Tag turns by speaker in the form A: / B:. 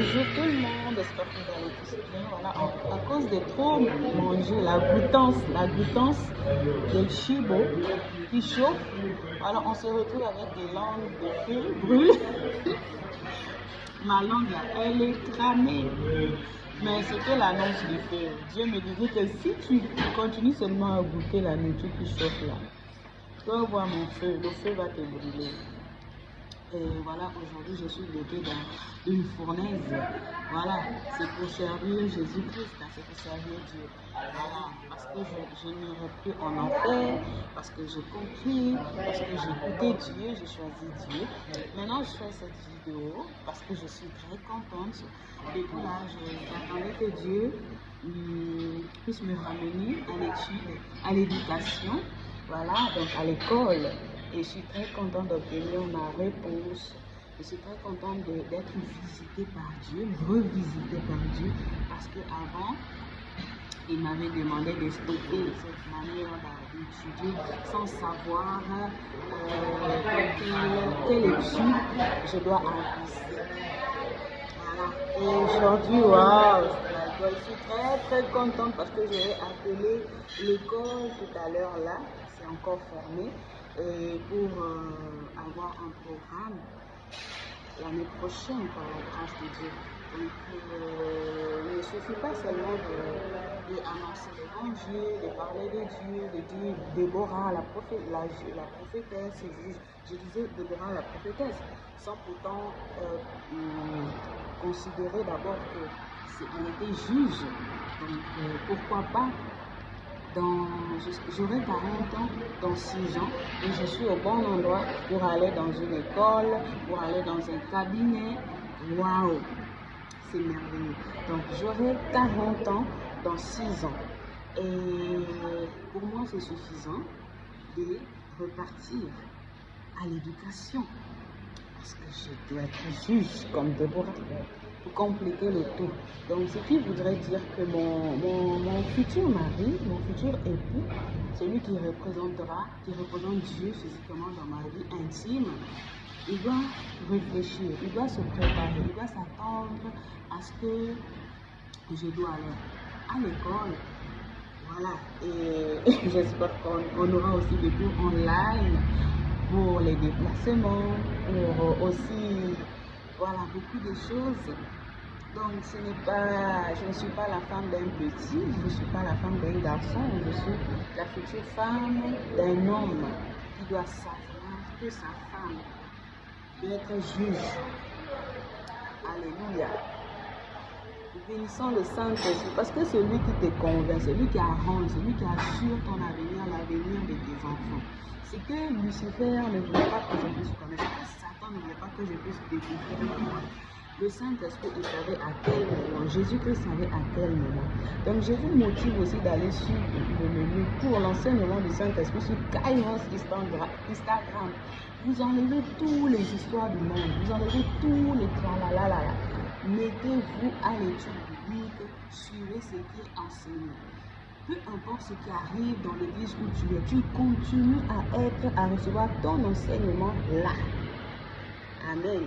A: Bonjour tout le monde, j'espère que vous allez tous bien. Voilà, à cause de trop manger, la goutance del chibo qui chauffe, alors on se retrouve avec des langues de feu brûlées. Ma langue là, elle est cramée. Mais c'était l'annonce du feu. Dieu me disait que si tu continues seulement à goûter la nourriture qui chauffe là, tu vas voir mon feu, le feu va te brûler. Et voilà, aujourd'hui je suis bloquée dans une fournaise. Voilà, c'est pour servir Jésus-Christ, c'est pour servir Dieu. Voilà, parce que je n'irai plus en enfer, parce que j'ai compris, parce que j'ai écouté Dieu, j'ai choisi Dieu. Maintenant, je fais cette vidéo parce que je suis très contente. Depuis là, j'attendais que Dieu puisse me ramener à l'étude, à l'éducation, voilà, donc à l'école. Et je suis très contente d'obtenir ma réponse. Je suis très contente d'être visitée par Dieu, revisitée par Dieu, parce qu'avant, il m'avait demandé de stopper cette manière d'étudier sans savoir quelle étude je dois avancer. Voilà. Et aujourd'hui, waouh, je suis très contente parce que j'ai appelé l'école tout à l'heure là, c'est encore fermé, pour avoir un programme l'année prochaine par la grâce de Dieu. Donc, il ne suffit pas seulement d'annoncer l'évangile, de parler de Dieu, de dire Déborah, la prophétesse, je disais Déborah, la prophétesse, sans pourtant considérer d'abord qu'on était juge. Donc, pourquoi pas? J'aurai 40 ans dans 6 ans et je suis au bon endroit pour aller dans une école, pour aller dans un cabinet. Waouh, c'est merveilleux. Donc j'aurai 40 ans dans 6 ans et pour moi c'est suffisant de repartir à l'éducation parce que je dois être juge comme Déborah pour compléter le tout. Donc, ce qui voudrait dire que mon futur mari, mon futur époux, celui qui représente Dieu physiquement dans ma vie intime, il doit réfléchir, il doit se préparer, il doit s'attendre à ce que je dois aller à l'école. Voilà, et j'espère qu'on aura aussi des cours online pour les déplacements, pour aussi, voilà, beaucoup de choses. Donc, je ne suis pas la femme d'un petit, je ne suis pas la femme d'un garçon, je suis la future femme d'un homme qui doit savoir que sa femme doit être juge. Alléluia. Bénissons le Saint-Esprit parce que celui qui te convainc, celui qui arrange, celui qui assure ton avenir, l'avenir de tes enfants. C'est que Lucifer ne voulait pas que je puisse connaître, que Satan ne voulait pas que je puisse découvrir. Le Saint-Esprit, il savait à quel moment, Jésus-Christ savait à quel moment. Donc je vous motive aussi d'aller sur le menu pour l'enseignement du Saint-Esprit sur Kairos Instagram. Vous enlevez toutes les histoires du monde, vous enlevez tous les tralalala. Mettez-vous à l'étude biblique, suivez ce qui est enseigné. Peu importe ce qui arrive dans l'église où tu es, tu continues à recevoir ton enseignement là. Amen.